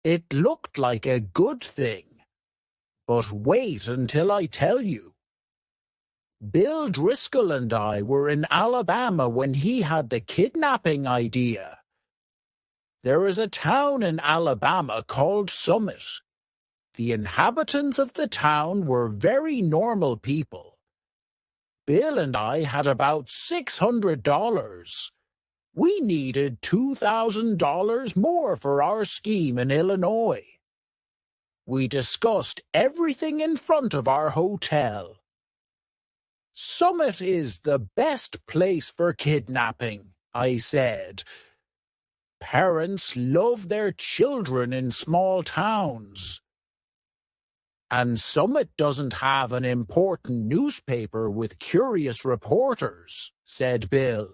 It looked like a good thing. But wait until I tell you. Bill Driscoll and I were in Alabama when he had the kidnapping idea. There is a town in Alabama called Summit. The inhabitants of the town were very normal people. Bill and I had about $600. We needed $2,000 more for our scheme in Illinois. We discussed everything in front of our hotel. Summit is the best place for kidnapping, I said. Parents love their children in small towns. And Summit doesn't have an important newspaper with curious reporters, said Bill.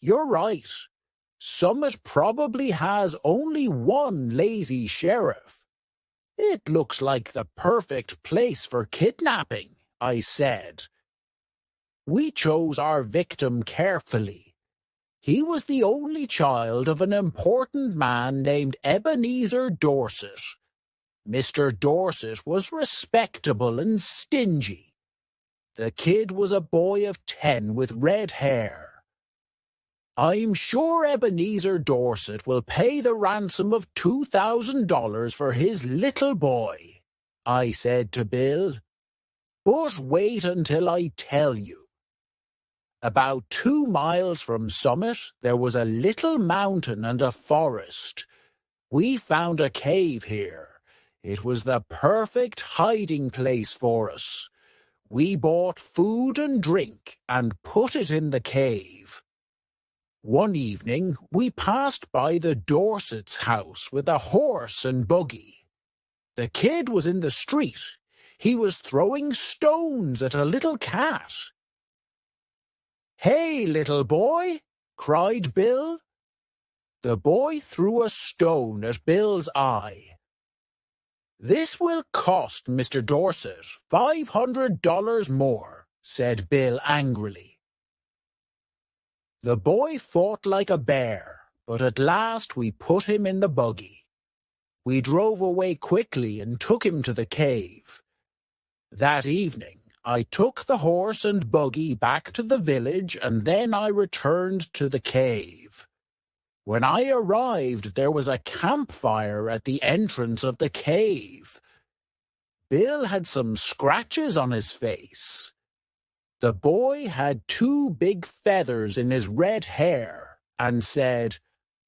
You're right. Summit probably has only one lazy sheriff. It looks like the perfect place for kidnapping, I said. We chose our victim carefully. He was the only child of an important man named Ebenezer Dorset. Mr. Dorset was respectable and stingy. The kid was a boy of 10 with red hair. I'm sure Ebenezer Dorset will pay the ransom of $2,000 for his little boy, I said to Bill. But wait until I tell you. About 2 miles from Summit, there was a little mountain and a forest. We found a cave here. It was the perfect hiding place for us. We bought food and drink and put it in the cave. One evening, we passed by the Dorset's house with a horse and buggy. The kid was in the street. He was throwing stones at a little cat. "Hey, little boy!" cried Bill. The boy threw a stone at Bill's eye. "This will cost Mr. Dorset $500 more," said Bill angrily. The boy fought like a bear, but at last we put him in the buggy. We drove away quickly and took him to the cave. That evening, I took the horse and buggy back to the village, and then I returned to the cave. When I arrived, there was a campfire at the entrance of the cave. Bill had some scratches on his face. The boy had 2 big feathers in his red hair and said,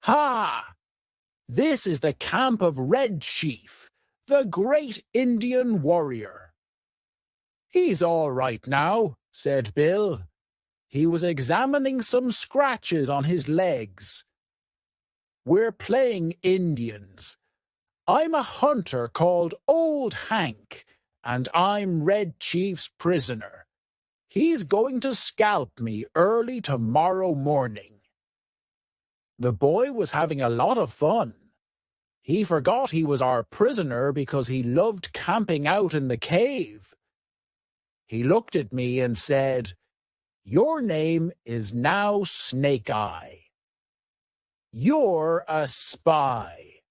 "Ha! This is the camp of Red Chief, the great Indian warrior." "He's all right now," said Bill. He was examining some scratches on his legs. "We're playing Indians. I'm a hunter called Old Hank, and I'm Red Chief's prisoner. He's going to scalp me early tomorrow morning." The boy was having a lot of fun. He forgot he was our prisoner because he loved camping out in the cave. He looked at me and said, "Your name is now Snake Eye. You're a spy.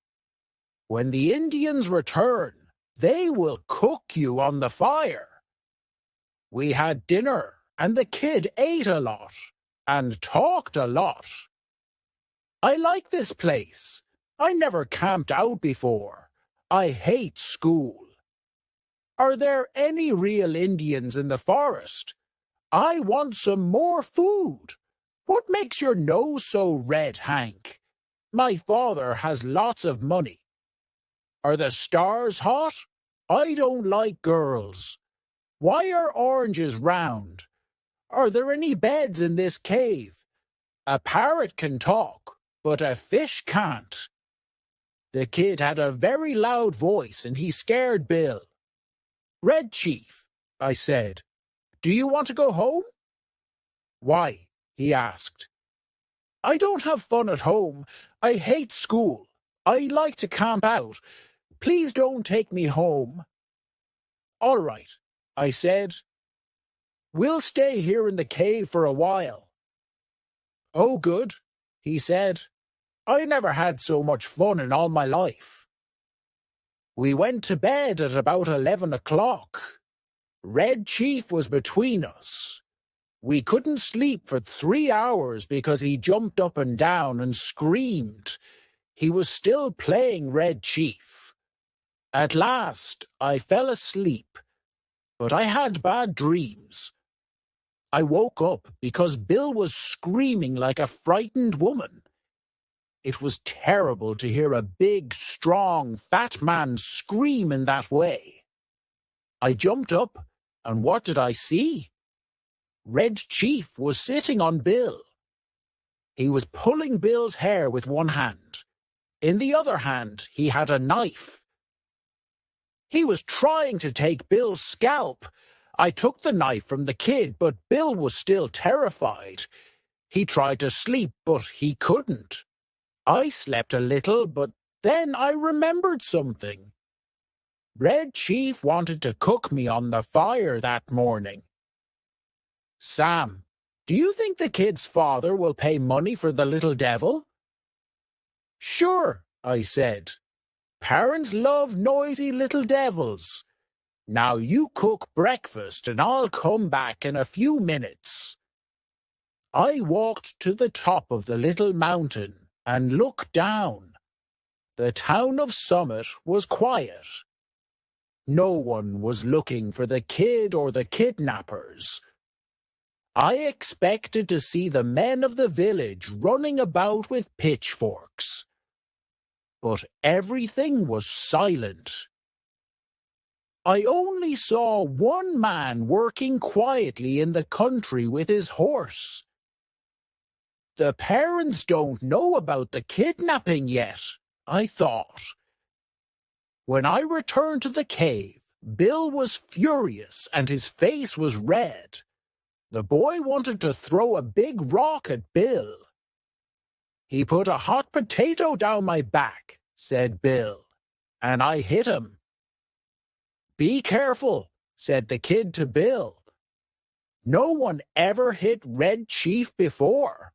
When the Indians return, they will cook you on the fire." We had dinner, and the kid ate a lot and talked a lot. "I like this place. I never camped out before. I hate school. Are there any real Indians in the forest? I want some more food. What makes your nose so red, Hank? My father has lots of money. Are the stars hot? I don't like girls. Why are oranges round? Are there any beds in this cave? A parrot can talk, but a fish can't." The kid had a very loud voice and he scared Bill. "Red Chief," I said, "do you want to go home?" "Why?" he asked. "I don't have fun at home. I hate school. I like to camp out. Please don't take me home." "All right," I said. "We'll stay here in the cave for a while." "Oh, good," he said. I never had so much fun in all my life. We went to bed at about 11 o'clock. Red Chief was between us. We couldn't sleep for 3 hours because he jumped up and down and screamed. He was still playing Red Chief. At last, I fell asleep, but I had bad dreams. I woke up because Bill was screaming like a frightened woman. It was terrible to hear a big, strong, fat man scream in that way. I jumped up, and what did I see? Red Chief was sitting on Bill. He was pulling Bill's hair with one hand. In the other hand, he had a knife. He was trying to take Bill's scalp. I took the knife from the kid, but Bill was still terrified. He tried to sleep, but he couldn't. I slept a little, but then I remembered something. Red Chief wanted to cook me on the fire that morning. Sam, do you think the kid's father will pay money for the little devil? Sure, I said. Parents love noisy little devils. Now you cook breakfast and I'll come back in a few minutes. I walked to the top of the little mountain and looked down. The town of Summit was quiet. No one was looking for the kid or the kidnappers. I expected to see the men of the village running about with pitchforks. But everything was silent. I only saw one man working quietly in the country with his horse. The parents don't know about the kidnapping yet, I thought. When I returned to the cave, Bill was furious and his face was red. The boy wanted to throw a big rock at Bill. He put a hot potato down my back, said Bill, and I hit him. Be careful, said the kid to Bill. No one ever hit Red Chief before.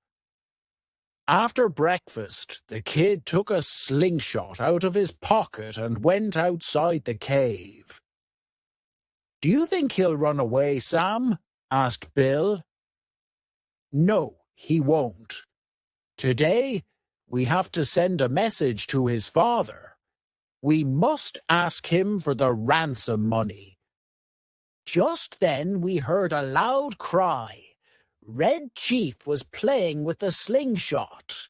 After breakfast, the kid took a slingshot out of his pocket and went outside the cave. Do you think he'll run away, Sam? Asked Bill. No, he won't. Today, we have to send a message to his father. We must ask him for the ransom money. Just then we heard a loud cry. Red Chief was playing with the slingshot.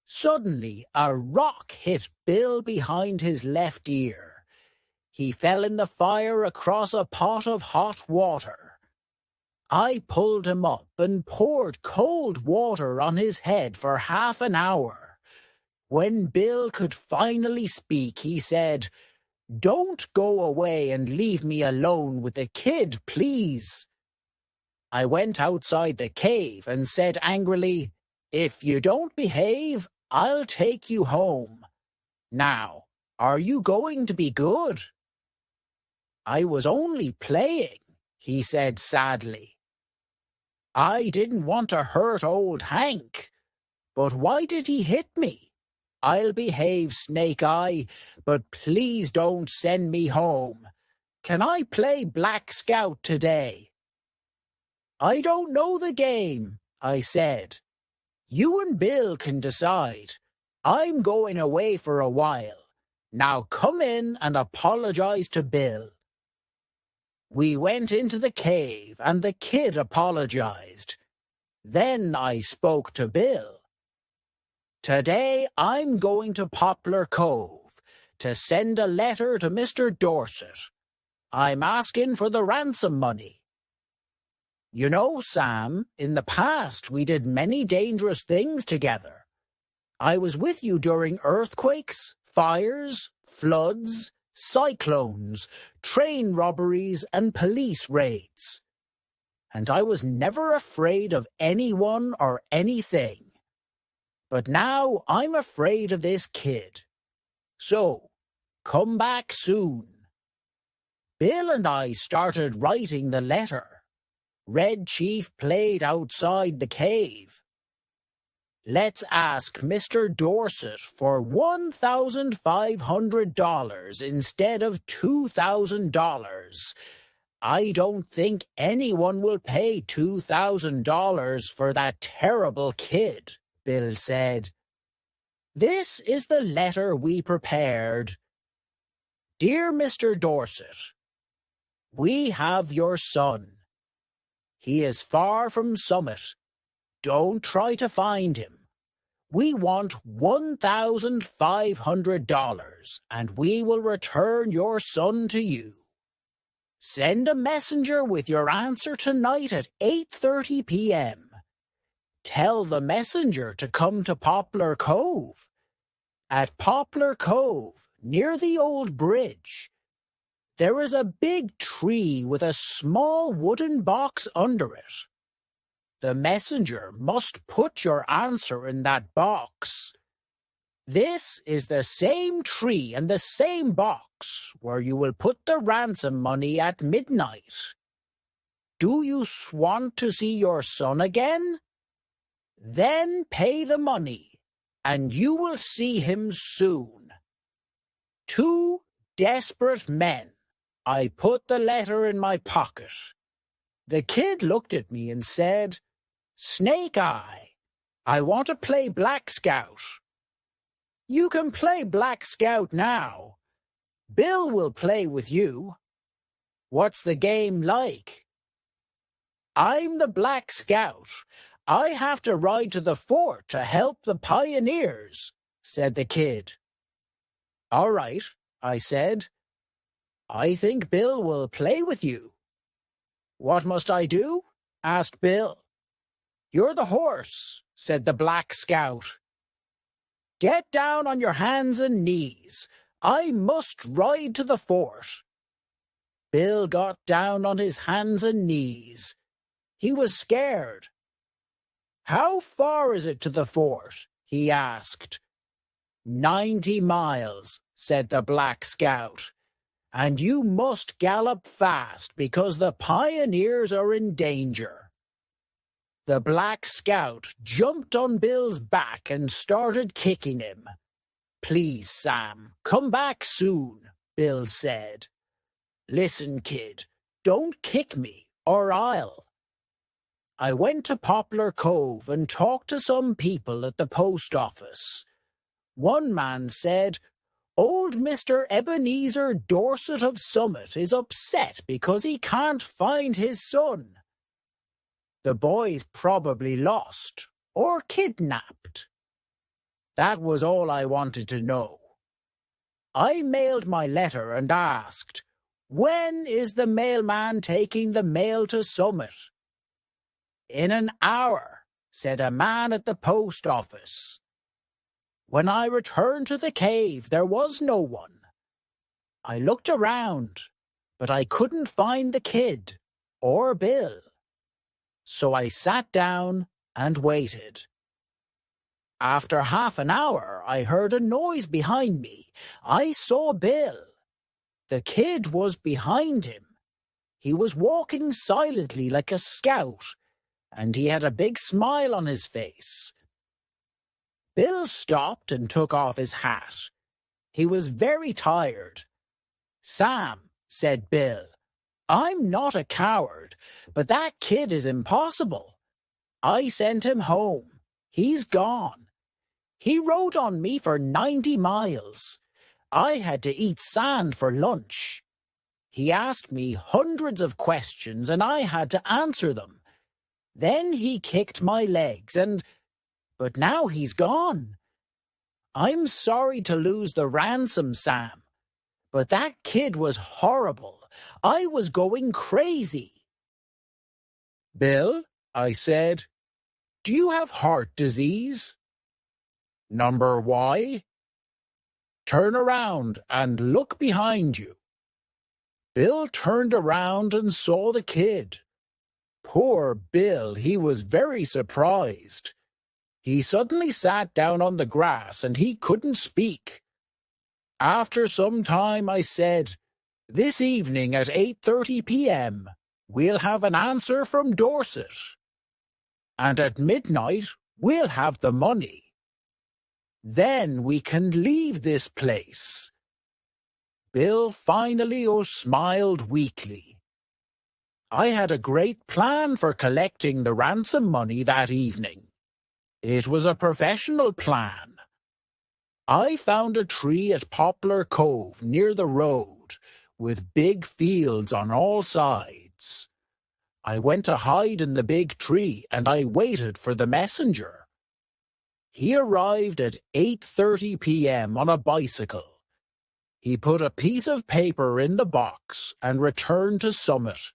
Suddenly, a rock hit Bill behind his left ear. He fell in the fire across a pot of hot water. I pulled him up and poured cold water on his head for half an hour. When Bill could finally speak, he said, "Don't go away and leave me alone with the kid, please." I went outside the cave and said angrily, "If you don't behave, I'll take you home. Now, are you going to be good?" "I was only playing," he said sadly. "I didn't want to hurt old Hank. But why did he hit me? I'll behave, Snake Eye, but please don't send me home. Can I play Black Scout today?" "I don't know the game," I said. "You and Bill can decide. I'm going away for a while. Now come in and apologize to Bill." We went into the cave and the kid apologized. Then I spoke to Bill. "Today I'm going to Poplar Cove to send a letter to Mr. Dorset. I'm asking for the ransom money. You know, Sam, in the past we did many dangerous things together. I was with you during earthquakes, fires, floods, cyclones, train robberies, and police raids. And I was never afraid of anyone or anything. But now I'm afraid of this kid. So, come back soon." Bill and I started writing the letter. Red Chief played outside the cave. Let's ask Mr. Dorset for $1,500 instead of $2,000. I don't think anyone will pay $2,000 for that terrible kid, Bill said. This is the letter we prepared. Dear Mr. Dorset, we have your son. He is far from Summit. Don't try to find him. We want $1,500, and we will return your son to you. Send a messenger with your answer tonight at 8:30 p.m. Tell the messenger to come to Poplar Cove. At Poplar Cove, near the old bridge, there is a big tree with a small wooden box under it. The messenger must put your answer in that box. This is the same tree and the same box where you will put the ransom money at midnight. Do you want to see your son again? Then pay the money, and you will see him soon. 2 desperate men. I put the letter in my pocket. The kid looked at me and said, Snake Eye, I want to play Black Scout. You can play Black Scout now. Bill will play with you. What's the game like? I'm the Black Scout. I have to ride to the fort to help the pioneers, said the kid. All right, I said. I think Bill will play with you. What must I do? Asked Bill. You're the horse, said the Black Scout. Get down on your hands and knees. I must ride to the fort. Bill got down on his hands and knees. He was scared. How far is it to the fort? He asked. 90 miles, said the Black Scout. And you must gallop fast because the pioneers are in danger. The Black Scout jumped on Bill's back and started kicking him. Please, Sam, come back soon, Bill said. Listen, kid, don't kick me, or I'll. I went to Poplar Cove and talked to some people at the post office. One man said, Old Mr. Ebenezer Dorset of Summit is upset because he can't find his son. The boy's probably lost or kidnapped. That was all I wanted to know. I mailed my letter and asked, When is the mailman taking the mail to Summit? In an hour, said a man at the post office. When I returned to the cave, there was no one. I looked around, but I couldn't find the kid or Bill. So I sat down and waited. After half an hour, I heard a noise behind me. I saw Bill. The kid was behind him. He was walking silently like a scout, and he had a big smile on his face. Bill stopped and took off his hat. He was very tired. Sam, said Bill, I'm not a coward, but that kid is impossible. I sent him home. He's gone. He rode on me for 90 miles. I had to eat sand for lunch. He asked me hundreds of questions and I had to answer them. Then he kicked my legs but now he's gone. I'm sorry to lose the ransom, Sam, but that kid was horrible. I was going crazy. Bill, I said, do you have heart disease? Number Y? Turn around and look behind you. Bill turned around and saw the kid. Poor Bill, he was very surprised. He suddenly sat down on the grass and he couldn't speak. After some time I said, This evening at 8:30 p.m. we'll have an answer from Dorset. And at midnight We'll have the money. Then we can leave this place." Bill finally smiled weakly. I had a great plan for collecting the ransom money that evening. It was a professional plan. I found a tree at Poplar Cove near the road, with big fields on all sides. I went to hide in the big tree and I waited for the messenger. He arrived at 8:30 p.m. on a bicycle. He put a piece of paper in the box and returned to Summit.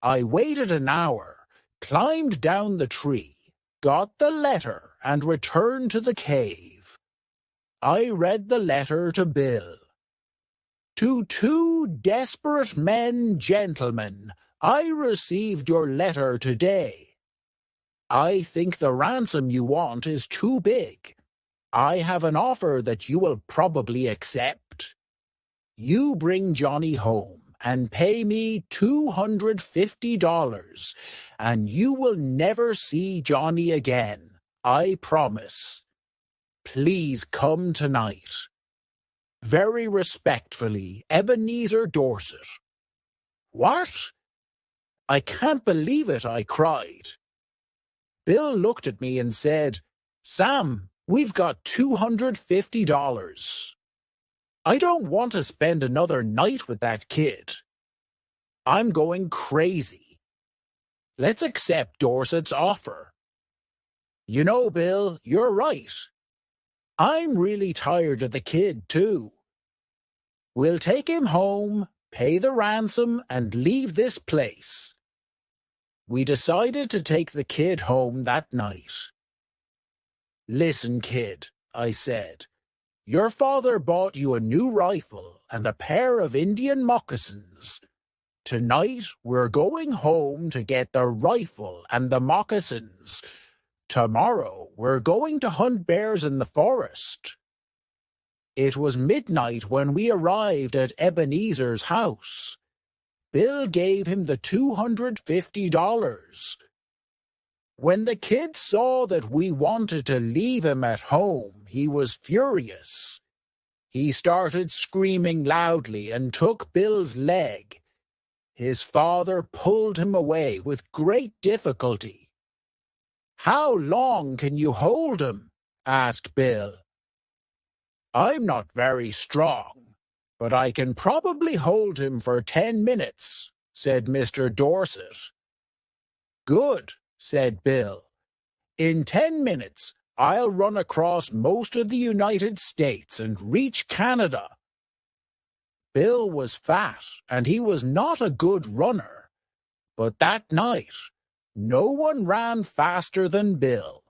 I waited an hour, climbed down the tree, got the letter, and returned to the cave. I read the letter to Bill. "To two desperate men, gentlemen, I received your letter today. I think the ransom you want is too big. I have an offer that you will probably accept. You bring Johnny home and pay me $250, and you will never see Johnny again, I promise. Please come tonight. Very respectfully, Ebenezer Dorset." "What? I can't believe it," I cried. Bill looked at me and said, "Sam, we've got $250. I don't want to spend another night with that kid. I'm going crazy. Let's accept Dorset's offer." "You know, Bill, you're right. I'm really tired of the kid, too. We'll take him home, pay the ransom, and leave this place." We decided to take the kid home that night. "Listen, kid," I said. "Your father bought you a new rifle and a pair of Indian moccasins. Tonight we're going home to get the rifle and the moccasins. Tomorrow we're going to hunt bears in the forest." It was midnight when we arrived at Ebenezer's house. Bill gave him the $250. When the kid saw that we wanted to leave him at home, he was furious. He started screaming loudly and took Bill's leg. His father pulled him away with great difficulty. "How long can you hold him?" asked Bill. "I'm not very strong, but I can probably hold him for 10 minutes, said Mr. Dorset. "Good," said Bill. "In 10 minutes, I'll run across most of the United States and reach Canada." Bill was fat, and he was not a good runner. But that night, no one ran faster than Bill.